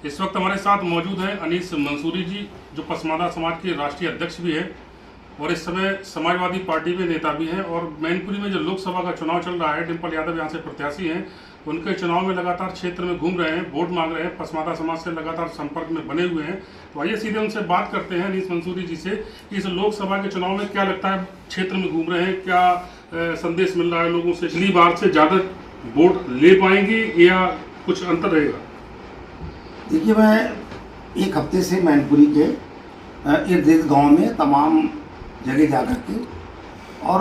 इस वक्त हमारे साथ मौजूद हैं अनीस मंसूरी जी, जो पसमानदा समाज के राष्ट्रीय अध्यक्ष भी हैं और इस समय समाजवादी पार्टी में नेता भी हैं। और मैनपुरी में जो लोकसभा का चुनाव चल रहा है, डिम्पल यादव यहाँ से प्रत्याशी हैं, उनके चुनाव में लगातार क्षेत्र में घूम रहे हैं, वोट मांग रहे हैं, पसमानदा समाज से लगातार संपर्क में बने हुए हैं। तो आइए सीधे उनसे बात करते हैं अनीस मंसूरी जी से कि इस लोकसभा के चुनाव में क्या लगता है, क्षेत्र में घूम रहे हैं, क्या संदेश मिल रहा है लोगों से, पिछली बार से ज़्यादा वोट ले पाएंगे या कुछ अंतर रहेगा? देखिए, मैं एक हफ्ते से मैनपुरी के इर्द गिर्द गाँव में तमाम जगह जा कर के और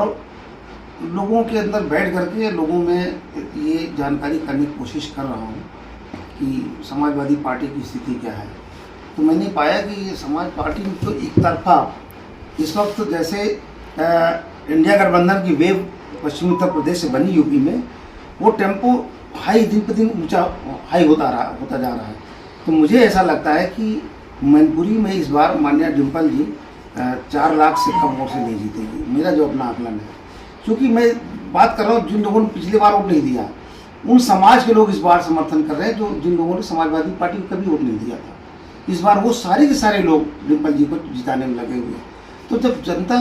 लोगों के अंदर बैठ करके लोगों में ये जानकारी करने की कोशिश कर रहा हूँ कि समाजवादी पार्टी की स्थिति क्या है। तो मैंने पाया कि ये समाज पार्टी में तो एक तरफा इस वक्त जैसे इंडिया गठबंधन की वेव पश्चिमी उत्तर प्रदेश से बनी यूपी में, वो टेम्पो हाई दिन पर दिन ऊंचा हाई होता जा रहा है। तो मुझे ऐसा लगता है कि मैनपुरी में इस बार माननीय डिम्पल जी 4 लाख से कम वोट से नहीं जीतेगी, मेरा जो अपना आकलन है। क्योंकि मैं बात कर रहा हूँ जिन लोगों ने पिछली बार वोट नहीं दिया, उन समाज के लोग इस बार समर्थन कर रहे हैं जो जिन लोगों ने समाजवादी पार्टी को कभी वोट नहीं दिया था। इस बार वो सारे के सारे लोग डिम्पल जी को जिताने में लगे हुए। तो जब जनता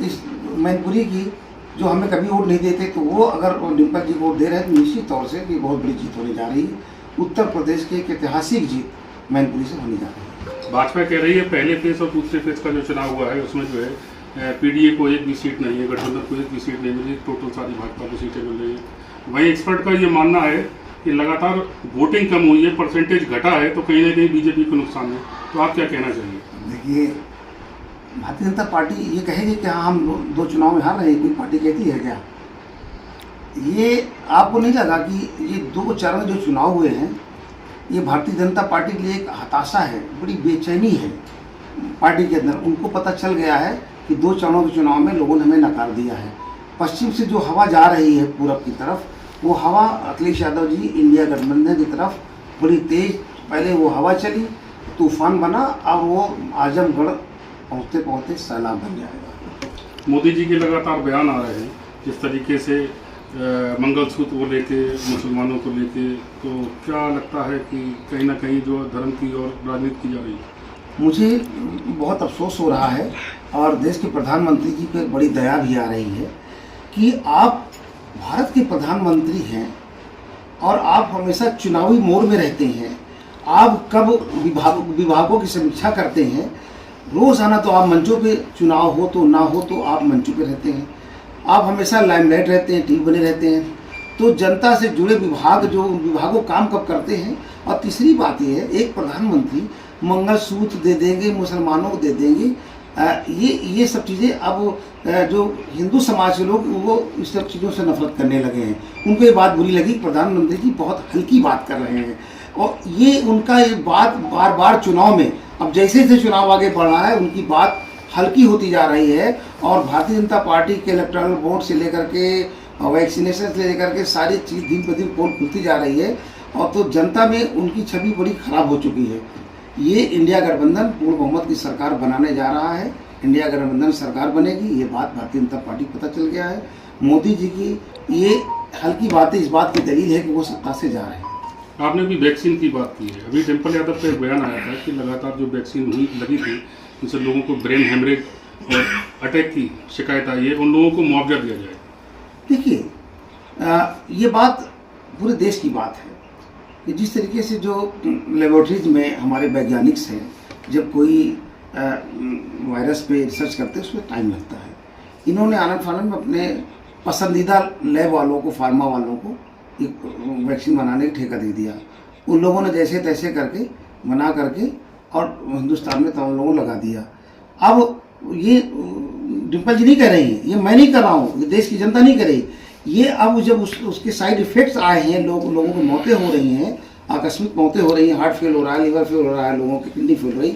इस मैनपुरी की जो हमें कभी वोट नहीं देते, तो वो अगर डिम्पल जी को वोट दे रहे हैं तो निश्चित तौर से कि बहुत बड़ी जीत होने जा रही है। उत्तर प्रदेश की एक ऐतिहासिक जीत मैनपुरी से होने जा रही है। भाजपा कह रही है पहले फेज और दूसरे फेज का जो चुनाव हुआ है उसमें जो है पीडीए को एक भी सीट नहीं है, गठबंधन को एक भी सीट नहीं मिली, टोटल सारी भाजपा को सीटें मिल रही है। वहीं एक्सपर्ट का ये मानना है कि लगातार वोटिंग कम हुई है, परसेंटेज घटा है, तो कहीं ना कहीं बीजेपी को नुकसान है। तो आप क्या कहना चाहिए? देखिए, भारतीय जनता पार्टी ये कहेगी कि हाँ हम 2 चुनाव में हार रहे हैं, कोई पार्टी कहती है क्या? ये आपको नहीं लगा कि ये 2 चरण में जो चुनाव हुए हैं, ये भारतीय जनता पार्टी के लिए एक हताशा है, बड़ी बेचैनी है पार्टी के अंदर। उनको पता चल गया है कि 2 चरणों के चुनाव में लोगों ने हमें नकार दिया है। पश्चिम से जो हवा जा रही है पूरब की तरफ, वो हवा अखिलेश यादव जी इंडिया गठबंधन की तरफ बड़ी तेज, पहले वो हवा चली, तूफान बना, अब वो आजमगढ़ पहुँचते पहुँचते सैलाब बन जाएगा। मोदी जी के लगातार बयान आ रहे हैं जिस तरीके से मंगलसूत्र को लेके, मुसलमानों को लेके, तो क्या लगता है कि कहीं ना कहीं जो धर्म की और राजनीति की जा रही है? मुझे बहुत अफसोस हो रहा है और देश के प्रधानमंत्री जी पर बड़ी दया भी आ रही है कि आप भारत के प्रधानमंत्री हैं और आप हमेशा चुनावी मोड में रहते हैं। आप कब विभागों की समीक्षा करते हैं, रोज़ाना तो आप मंचों पे, चुनाव हो तो ना हो तो आप मंचों पे रहते हैं, आप हमेशा लाइमलाइट रहते हैं, टीवी बने रहते हैं। तो जनता से जुड़े विभाग, जो विभागों काम कब करते हैं। और तीसरी बात यह है, एक प्रधानमंत्री मंगलसूत्र दे देंगे, मुसलमानों को दे देंगे, ये सब चीज़ें अब जो हिंदू समाज के लोग वो इस सब चीज़ों से नफरत करने लगे हैं। उनको ये बात बुरी लगी, प्रधानमंत्री जी बहुत हल्की बात कर रहे हैं। और ये उनका ये बात बार बार चुनाव में, अब जैसे जैसे चुनाव आगे बढ़ रहा है, उनकी बात हल्की होती जा रही है। और भारतीय जनता पार्टी के इलेक्टोरल वोट से लेकर के वैक्सीनेशन से लेकर के सारी चीज़ दिन पर दिन पोल खुलती जा रही है। और तो जनता में उनकी छवि बड़ी खराब हो चुकी है। ये इंडिया गठबंधन पूर्ण बहुमत की सरकार बनाने जा रहा है, इंडिया गठबंधन सरकार बनेगी, ये बात भारतीय जनता पार्टी को पता चल गया है। मोदी जी की ये हल्की बातें इस बात की दलील है कि वो सत्ता से जा रहे हैं। आपने अभी वैक्सीन की बात की है, अभी डिम्पल यादव का एक बयान आया था कि लगातार जो वैक्सीन लगी थी उनसे लोगों को ब्रेन हेमरेज और अटैक की शिकायत आई है, उन लोगों को मुआवजा दिया जाए। देखिए, ये बात पूरे देश की बात है कि जिस तरीके से जो लेबोरेटरीज में हमारे वैज्ञानिक हैं, जब कोई वायरस पे रिसर्च करते हैं उसमें टाइम लगता है। इन्होंने आनंद फानंद में अपने पसंदीदा लैब वालों को, फार्मा वालों को एक वैक्सीन बनाने का ठेका दे दिया। उन लोगों ने जैसे तैसे करके बना करके और हिंदुस्तान में तमाम लोगों को लगा दिया। अब ये डिम्पल जी नहीं कह रही है, ये मैं नहीं कर रहा हूँ, ये देश की जनता नहीं कर रही। ये अब जब उसके साइड इफेक्ट्स आए हैं, लोगों को मौतें हो रही हैं, आकस्मिक मौतें हो रही हैं, हार्ट फेल हो रहा है, लिवर फेल हो रहा है, लोगों की किडनी फेल हो रही।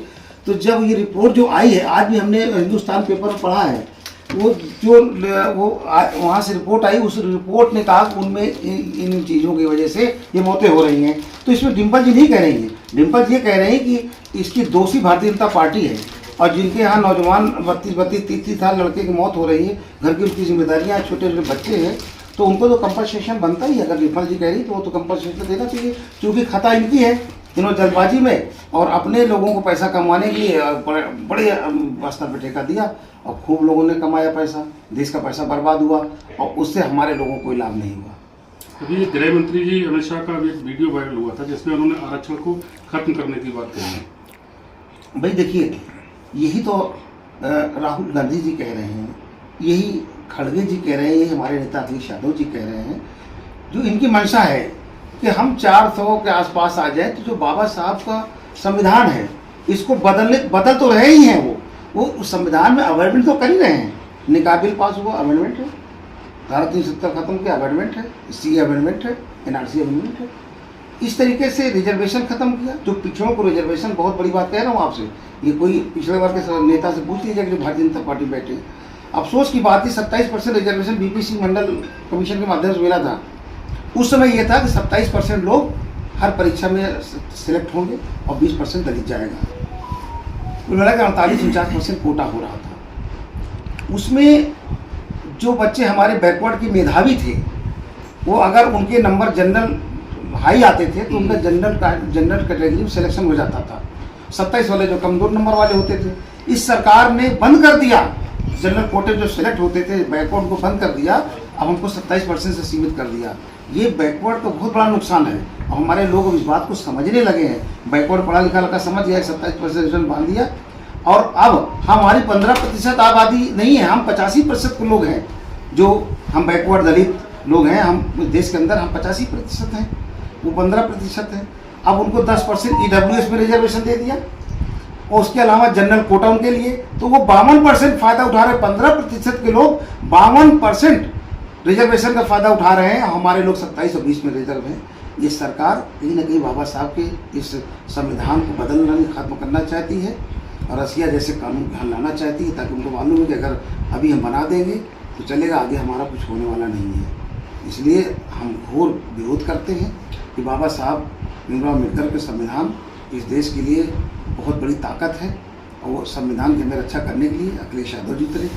तो जब ये रिपोर्ट जो आई है, आज भी हमने हिंदुस्तान पेपर पढ़ा है, वो वहाँ से रिपोर्ट आई, उस रिपोर्ट ने कहा कि उनमें इन चीज़ों की वजह से ये मौतें हो रही हैं। तो इसमें डिम्पल जी नहीं कह रही हैं, डिम्पल जी ये कह रहे हैं कि इसकी दोषी भारतीय जनता पार्टी है। और जिनके यहाँ नौजवान 32-33 साल लड़के की मौत हो रही है, घर की उनकी जिम्मेदारियाँ, छोटे छोटे बच्चे हैं, तो उनको तो कंपनसेशन बनता ही है। अगर डिम्पल जी कह रही तो वो तो कंपनसेशन देना चाहिए, क्योंकि खता इनकी है, इन्होंने जल्दबाजी में और अपने लोगों को पैसा कमाने के लिए बड़े स्तर पर ठेका दिया और खूब लोगों ने कमाया पैसा, देश का पैसा बर्बाद हुआ और उससे हमारे लोगों को कोई लाभ नहीं हुआ। अभी गृह मंत्री जी अमित शाह का एक वीडियो वायरल हुआ था जिसमें उन्होंने आरक्षण को खत्म करने की बात कही। भाई देखिए, यही तो राहुल गांधी जी कह रहे हैं, यही खड़गे जी कह रहे हैं, यही हमारे नेता अखिलेश यादव जी कह रहे हैं, जो इनकी मंशा है कि हम 400 के आसपास आ जाए। तो जो बाबा साहब का संविधान है इसको बदल तो रहे ही हैं, वो उस संविधान में अमेंडमेंट तो कर ही रहे हैं। निकाह बिल पास हुआ, अमेंडमेंट है, धारा 370 खत्म किया, अमेंडमेंट है, सी अमेंडमेंट है, एनआरसी अमेंडमेंट है। इस तरीके से रिजर्वेशन खत्म किया, जो पिछड़ों को रिजर्वेशन, बहुत बड़ी बात कह रहा हूँ आपसे, ये कोई पिछड़े वर्ग के नेता से पूछ लीजिए जो भारतीय जनता पार्टी बैठे। अफसोस की बात है 27% रिजर्वेशन बीपीसी मंडल कमीशन के माध्यम से मिला था। उस समय यह था कि 27% लोग हर परीक्षा में सिलेक्ट होंगे और 20% दलित जाएगा। कुल मिला के 48-49% कोटा हो रहा था। उसमें जो बच्चे हमारे बैकवर्ड के मेधावी थे, वो अगर उनके नंबर जनरल हाई आते थे तो उनका जनरल कैटेगरी में सिलेक्शन हो जाता था। 27 वाले जो कमजोर नंबर वाले होते थे, इस सरकार ने बंद कर दिया। जनरल कोटे जो सिलेक्ट होते थे बैकवर्ड को बंद कर दिया, अब हमको 27% से सीमित कर दिया। ये बैकवर्ड का बहुत बड़ा नुकसान है और हमारे लोग इस बात को समझने लगे हैं। बैकवर्ड पढ़ा लिखा लड़का समझ गया, 27% बांध दिया और अब हमारी 15% आबादी नहीं है, हम 85% लोग हैं जो हम बैकवर्ड दलित लोग हैं। हम देश के अंदर हम 85% हैं, वो 15% है। अब उनको 10% ईडब्ल्यूएस में रिजर्वेशन दे दिया और उसके अलावा जनरल कोटा उनके लिए, तो वो 52% फायदा उठा रहे। 15% के लोग 52% रिजर्वेशन का फायदा उठा रहे हैं, हमारे लोग 27 और 20 में रिजर्व हैं। ये सरकार कहीं ना कहीं बाबा साहब के इस संविधान को बदलना, खत्म करना चाहती है और रसिया जैसे कानून ध्यान लाना चाहती है, ताकि उनको मालूम है कि अगर अभी हम बना देंगे तो चलेगा, आगे हमारा कुछ होने वाला नहीं है। इसलिए हम घोर विरोध करते हैं कि बाबा साहब भीमराव अम्बेडकर के संविधान इस देश के लिए बहुत बड़ी ताकत है और वो संविधान की हमें रक्षा करने के लिए अखिलेश यादव जी उतरे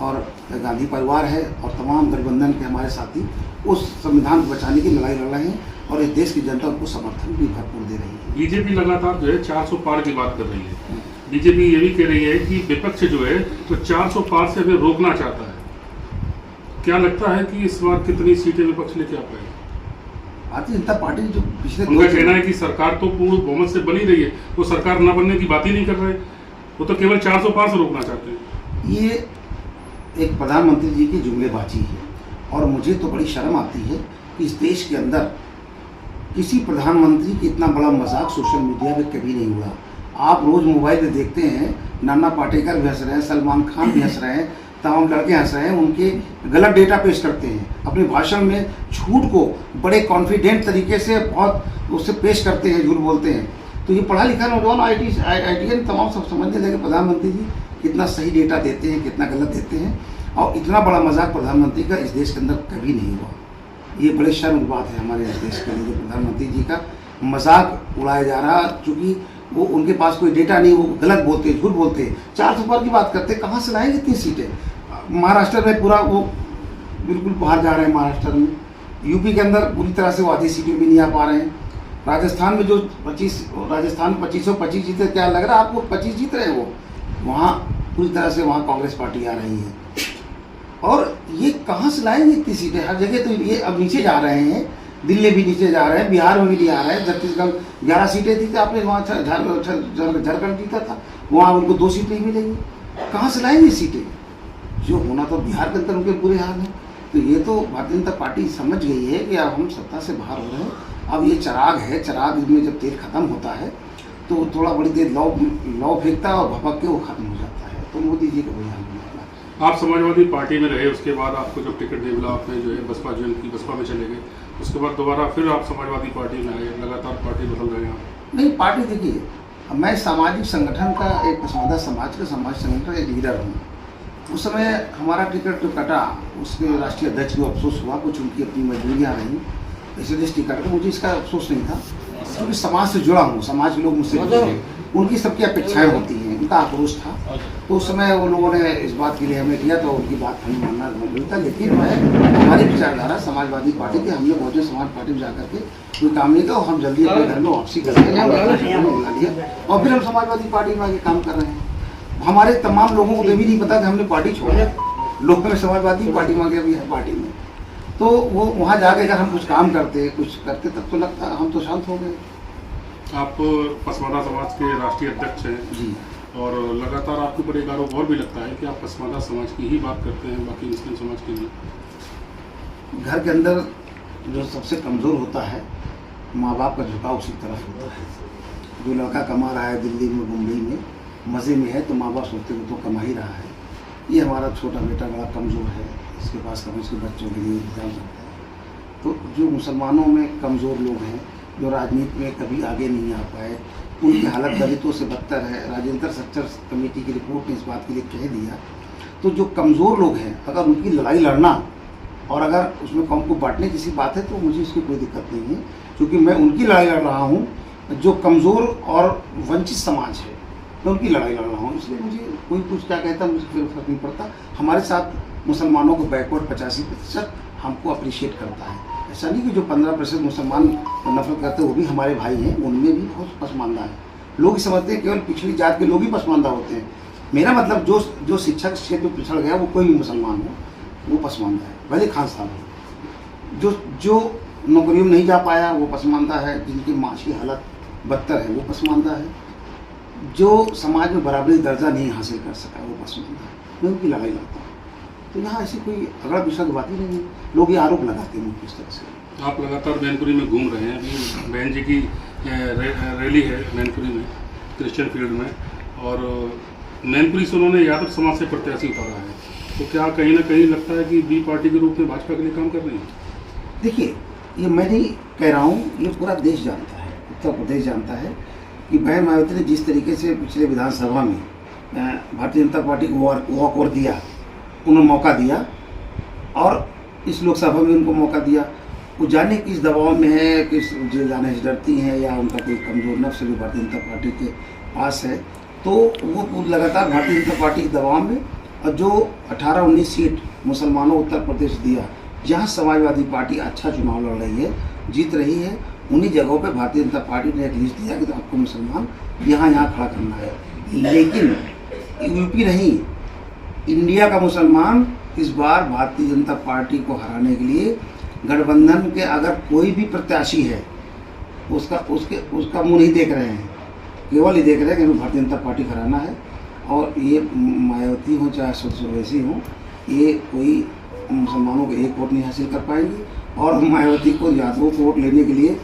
और गांधी परिवार है और तमाम गठबंधन के हमारे साथी उस संविधान को बचाने की लड़ाई लड़ रहे हैं और इस देश की जनता उनको समर्थन भी भरपूर दे रही है। बीजेपी लगातार जो है 400 पार की बात कर रही है। बीजेपी ये भी कह रही है कि विपक्ष जो है तो 400 पार से हमें रोकना चाहता है। क्या लगता है कि इस बार कितनी सीटें विपक्ष लेके आ पाएगी? भारतीय जनता पार्टी जो पिछले उनका कहना है कि सरकार तो पूर्ण बहुमत से बनी रही है, वो सरकार न बनने की बात ही नहीं कर रहे, वो तो केवल 400 पार से रोकना चाहते हैं। ये एक प्रधानमंत्री जी की जुमलेबाजी है और मुझे तो बड़ी शर्म आती है कि इस देश के अंदर किसी प्रधानमंत्री की इतना बड़ा मजाक सोशल मीडिया पे कभी नहीं हुआ। आप रोज मोबाइल पे देखते हैं, नाना पाटेकर भी हंस रहे हैं, सलमान खान भी हंस रहे हैं, तमाम लड़के हंस रहे हैं, उनके गलत डेटा पेश करते हैं, अपने भाषण में झूठ को बड़े कॉन्फिडेंट तरीके से बहुत उससे पेश करते हैं, झूठ बोलते हैं। तो ये पढ़ा लिखा नौजवान IITN तमाम सब समझने लगे प्रधानमंत्री जी कितना सही डेटा देते हैं, कितना गलत देते हैं, और इतना बड़ा मजाक प्रधानमंत्री का इस देश के अंदर कभी नहीं हुआ। ये बड़े शर्म की बात है हमारे इस देश के लिए, प्रधानमंत्री जी का मजाक उड़ाया जा रहा, चूँकि वो उनके पास कोई डेटा नहीं, वो गलत बोलते हैं, झूठ बोलते हैं। 400 पार की बात करते हैं, कहाँ से लाएंगे इतनी सीटें? महाराष्ट्र में पूरा वो बिल्कुल बाहर जा रहे हैं, महाराष्ट्र में, यूपी के अंदर पूरी तरह से वो आधी सीटें भी नहीं आ पा रहे हैं। राजस्थान में जो 25 जीते, क्या लग रहा है आपको 25 जीत रहे हैं वो, वहाँ पूरी तरह से वहाँ कांग्रेस पार्टी आ रही है। और ये कहाँ से लाएंगे इतनी सीटें? हर जगह तो ये अब नीचे जा रहे हैं, दिल्ली भी नीचे जा रहे हैं, बिहार में भी नहीं आ रहे हैं। छत्तीसगढ़ 11 सीटें थी तो आपने वहाँ झारखंड जीता था, वहाँ उनको 2 सीटें ही मिलेंगी। कहाँ से लाएंगे सीटें? जो होना तो बिहार के अंदर उनके बुरे हाल हैं। तो ये तो भारतीय जनता पार्टी समझ गई है कि अब हम सत्ता से बाहर हो रहे हैं। अब ये चिराग है, चिराग में जब तेल खत्म होता है तो थोड़ा बड़ी देर लौ फेंकता है और भपक के वो खत्म हो जाता है। तो मोदी जी का वही हाल है। आप समाजवादी पार्टी में रहे, उसके बाद आपको जब टिकट नहीं मिला, आपने जो है बसपा ज्वाइन की, बसपा में चले गए, उसके बाद दोबारा फिर आप समाजवादी पार्टी में आए, लगातार पार्टी बदल रहे हैं। नहीं, पार्टी देखिए, मैं सामाजिक संगठन का एक पसमानदा समाज का समाज संगठन का एक लीडर हूँ। उस समय हमारा टिकट जो कटा, उसके राष्ट्रीय अध्यक्ष को अफसोस हुआ, कुछ उनकी अपनी मजबूरियाँ रहीं, इसलिए टिकट का मुझे इसका अफसोस नहीं था, क्योंकि समाज से जुड़ा हूँ, समाज के लोग मुझसे जुड़े, उनकी सबकी अपेक्षाएं होती हैं, उनका आक्रोश था। तो उस समय वो लोगों ने इस बात के लिए हमें किया, तो उनकी बात हमें मानना मिलता। लेकिन मैं हमारी विचारधारा समाजवादी पार्टी की, हमने बहुजन समाज पार्टी में जाकर के कोई काम नहीं किया और हम जल्दी अपने घर में वापसी कर रहे हैं बुला लिया और फिर हम समाजवादी पार्टी में आगे काम कर रहे हैं। हमारे तमाम लोगों को ये भी नहीं पता कि हमने पार्टी छोड़ा, लोग में समाजवादी पार्टी में आगे भी है पार्टी में। तो वो वहाँ जाके अगर हम कुछ काम करते तब तो लगता हम तो शांत हो गए। आप पसमादा समाज के राष्ट्रीय अध्यक्ष हैं जी, और लगातार आपके ऊपर एक आरोप और भी लगता है कि आप पसमादा समाज की ही बात करते हैं, बाकी मुस्लिम समाज की नहीं। घर के अंदर जो सबसे कमज़ोर होता है, माँ बाप का झुकाव उसी तरफ होता है। जो लड़का कमा रहा है दिल्ली में, मुंबई में, मज़े में है, तो माँ बाप सोचते हैं तो कमा ही रहा है, ये हमारा छोटा बेटा बड़ा कमज़ोर है, इसके पास कम इसके बच्चों के लिए इंतजाम करता है। तो जो मुसलमानों में कमज़ोर लोग हैं, जो राजनीति में कभी आगे नहीं आ पाए, उनकी हालत दलितों से बदतर है। राजेंद्र सच्चर कमेटी की रिपोर्ट ने इस बात के लिए कह दिया। तो जो कमज़ोर लोग हैं, अगर उनकी लड़ाई लड़ना और अगर उसमें कौम को बांटने की बात है, तो मुझे इसकी कोई दिक्कत नहीं है, क्योंकि मैं उनकी लड़ाई लड़ रहा हूँ जो कमज़ोर और वंचित समाज है, मैं उनकी लड़ाई लड़ रहा हूँ। इसलिए मुझे कोई कुछ क्या कहता, मुझे कोई फर्क नहीं पड़ता। हमारे साथ मुसलमानों को बैकवर्ड 85% हमको अप्रिशिएट करता है। ऐसा नहीं कि जो 15% मुसलमान नफरत करते हैं वो भी हमारे भाई हैं, उनमें भी बहुत पसमानदा है। लोग समझते हैं केवल पिछड़ी जात के लोग ही पसमानदा होते हैं। मेरा मतलब जो शिक्षा के क्षेत्र में पिछड़ गया, वो कोई भी मुसलमान हो, वो पसमानदा है। भले खान साहब हो, जो नौकरियों में नहीं जा पाया वो पसमानदा है, जिनकी माशी हालत बदतर है वो पसमानदा है, जो समाज में बराबरी दर्जा नहीं हासिल कर सका वो पसमानदा है। मैं उनकी लड़ाई लड़ता हूँ। तो यहाँ ऐसी कोई अगला पिछड़ा की बात ही नहीं है। लोग ये आरोप लगाते हैं किस तरह से। आप लगातार मैनपुरी में घूम रहे हैं, अभी बहन जी की रैली है मैनपुरी में, क्रिश्चियन फील्ड में, और मैनपुरी से उन्होंने यादव समाज से प्रत्याशी उतारा है। तो क्या कहीं ना कहीं लगता है कि बी पार्टी के रूप में भाजपा के लिए काम कर रही है? देखिए, ये मैं नहीं कह रहा हूँ, ये पूरा देश जानता है, उत्तर प्रदेश जानता है कि बहन मायावती ने जिस तरीके से पिछले विधानसभा में भारतीय जनता पार्टी को वॉक ओवर दिया, उन्होंने मौका दिया, और इस लोकसभा में उनको मौका दिया। वो जाने किस दबाव में है, किस जेल जाने से डरती हैं, या उनका कोई कमज़ोर नफ्स भी भारतीय जनता पार्टी के पास है, तो वो लगातार भारतीय जनता पार्टी के दबाव में। और जो 18-19 सीट मुसलमानों उत्तर प्रदेश दिया, जहाँ समाजवादी पार्टी अच्छा चुनाव लड़ रही है, जीत रही है, उन्हीं जगहों पे भारतीय जनता पार्टी ने एक लिस्ट दिया कि तो आपको मुसलमान यहाँ खड़ा करना है। लेकिन यूपी नहीं, इंडिया का मुसलमान इस बार भारतीय जनता पार्टी को हराने के लिए गठबंधन के अगर कोई भी प्रत्याशी है, उसका मुंह नहीं देख रहे हैं, केवल ये देख रहे हैं कि हमें भारतीय जनता पार्टी हराना है। और ये मायावती हो चाहे सुरवैसी हो, ये कोई मुसलमानों को एक वोट नहीं हासिल कर पाएंगे, और मायावती को यादवों को वोट लेने के लिए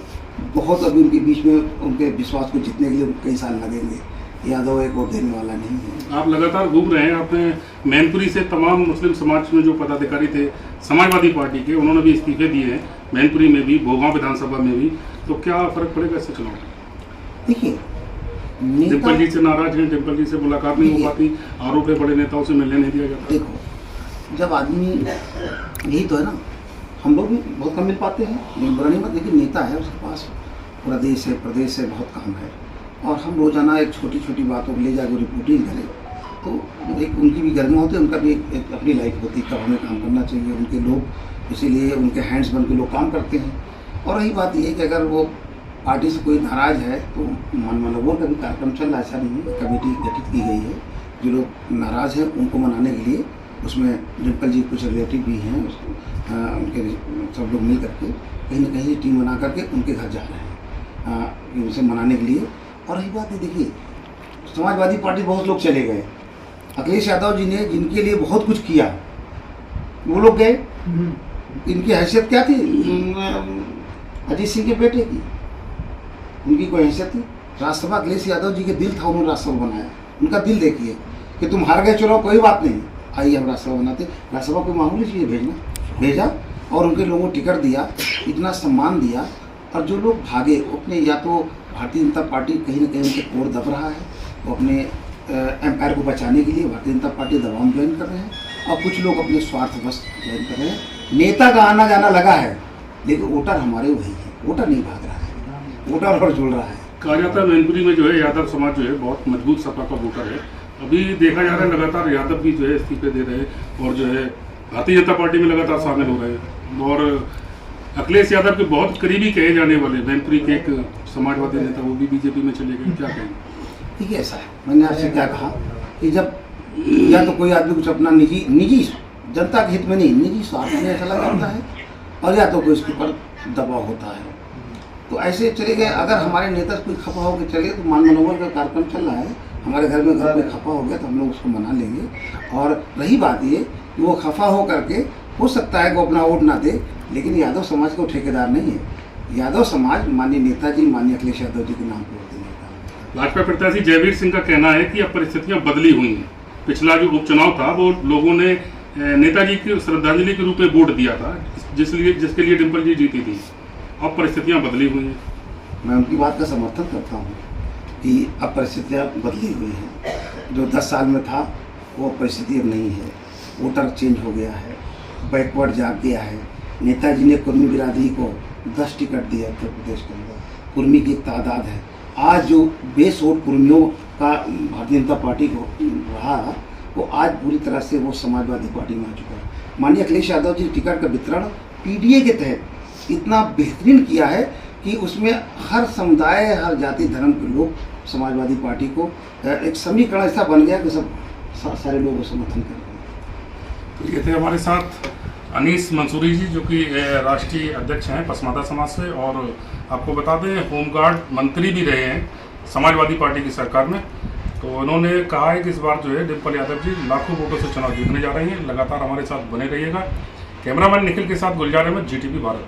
बहुत अभी उनके बीच में उनके विश्वास को जीतने के लिए कई साल लगेंगे। यादव एक वोट देने वाला नहीं है। आप लगातार घूम रहे हैं, आपने मैनपुरी से तमाम मुस्लिम समाज में जो पदाधिकारी थे समाजवादी पार्टी के, उन्होंने भी इस्तीफे दिए हैं, मैनपुरी में भी, भोगांव विधानसभा में भी। तो क्या फर्क पड़ेगा इससे चुनाव? देखिए, डिम्पल जी से नाराज हैं, डिम्पल जी से मुलाकात नहीं हो पाती, आरोप है बड़े नेताओं से मिलने नहीं दिया जाता। देखो, जब आदमी, यही तो है ना, हम लोग भी बहुत कम मिल पाते हैं, बुरा नहीं मत, लेकिन नेता है, उसके पास पूरा देश है, प्रदेश है, बहुत काम है, और हम रोजाना एक छोटी छोटी बातों को ले जाकर रिपोर्टिंग करें, तो एक उनकी भी गर्मी होती है, उनका भी एक अपनी लाइफ होती है, कब हमें काम करना चाहिए। उनके लोग इसीलिए उनके हैंड्स बन के लोग काम करते हैं। और रही बात ये है कि अगर वो पार्टी से कोई नाराज़ है तो मनोबल का भी कार्यक्रम चल रहा है, ऐसा नहीं है, कमेटी गठित की गई है, जो लोग नाराज़ हैं उनको मनाने के लिए। उसमें डिम्पल जी कुछ रिलेटिव भी हैं, उनके सब लोग मिल करके कहीं ना कहीं टीम बना करके उनके घर जा रहे हैं उनसे मनाने के लिए। और रही बात है, देखिए, समाजवादी पार्टी बहुत लोग चले गए, अखिलेश यादव जी ने जिनके लिए बहुत कुछ किया वो लोग गए। इनकी हैसियत क्या थी अजीत सिंह के बेटे की? उनकी कोई हैसियत थी? राज्यसभा अखिलेश यादव जी के दिल था, उन्होंने राज्यसभा बनाया। उनका दिल देखिए कि तुम हार गए, चलो कोई बात नहीं, आइए हम राज्यसभा बनाते। राज्यसभा को मामूली चीज़ भेजा, और उनके लोगों को टिकट दिया, इतना सम्मान दिया। और जो लोग भागे, वो अपने, या तो भारतीय जनता पार्टी कहीं ना कहीं उनके कोर दब रहा है, वो अपने एम्पायर को बचाने के लिए भारतीय जनता पार्टी दबाव में ज्वाइन कर रहे हैं, और कुछ लोग अपने स्वार्थवश ज्वाइन कर रहे हैं। नेता का आना जाना लगा है, लेकिन वोटर हमारे वही है, वोटर नहीं भाग रहा है, वोटर और जुड़ रहा है। कहा जाता है मैनपुरी में जो है यादव समाज जो है बहुत मजबूत सपा का वोटर है, अभी देखा जा रहा है लगातार यादव भी जो है इस्तीफे दे रहे हैं और जो है भारतीय जनता पार्टी में लगातार शामिल हो रहे हैं। और अखिलेश यादव के बहुत करीबी कहे जाने वाले मैनपुरी के एक समाजवादी नेता वो भी बीजेपी में चले गए, क्या कहेंगे? देखिए ऐसा है, मैंने आपसे क्या कहा कि जब या तो कोई आदमी कुछ अपना निजी जनता के हित में नहीं, निजी स्वार्थ में चला जाता है, और या तो कोई उसके ऊपर दबाव होता है, तो ऐसे चले गए। अगर हमारे नेता कोई खफा होकर चले तो मान मनोबल का कार्यक्रम चल रहा है, हमारे घर में कोई खफा हो गया तो हम लोग उसको मना लेंगे। और रही बात ये कि वो खफा हो करके हो सकता है वो अपना वोट ना दे, लेकिन यादव समाज का ठेकेदार नहीं है। यादव समाज माननीय नेताजी माननीय अखिलेश यादव जी के नाम पर वोट देने का। भाजपा प्रत्याशी जयवीर सिंह का कहना है कि अब परिस्थितियां बदली हुई हैं। पिछला जो उपचुनाव था वो लोगों ने नेताजी की श्रद्धांजलि के रूप में वोट दिया था, जिसके लिए डिम्पल जी जीती थी। अब परिस्थितियां बदली हुई हैं। मैं उनकी बात का समर्थन करता हूँ कि अब परिस्थितियाँ बदली हुई हैं। जो 10 साल में था वो परिस्थिति अब नहीं है। वोटर चेंज हो गया है, बैकवर्ड जाग गया है। नेताजी ने कुर्मी बिरादरी को 10 टिकट दिया उत्तर प्रदेश के अंदर, कुर्मी की एक तादाद है। आज जो बेस वोट कुर्मियों का भारतीय जनता पार्टी को रहा, वो आज पूरी तरह से वो समाजवादी पार्टी में आ चुका है। माननीय अखिलेश यादव जी टिकट का वितरण पीडीए के तहत इतना बेहतरीन किया है कि उसमें हर समुदाय, हर जाति धर्म के लोग समाजवादी पार्टी को एक समीकरण ऐसा बन गया कि सब सारे लोग समर्थन कर रहे हैं। तो ये थे हमारे साथ अनीस मंसूरी जी, जो कि राष्ट्रीय अध्यक्ष हैं पसमादा समाज से, और आपको बता दें होमगार्ड मंत्री भी रहे हैं समाजवादी पार्टी की सरकार में। तो उन्होंने कहा है कि इस बार जो है डिम्पल यादव जी लाखों वोटों से चुनाव जीतने जा रही हैं। लगातार हमारे साथ बने रहिएगा। कैमरामैन निखिल के साथ गुलजार अहमद, GTV भारत।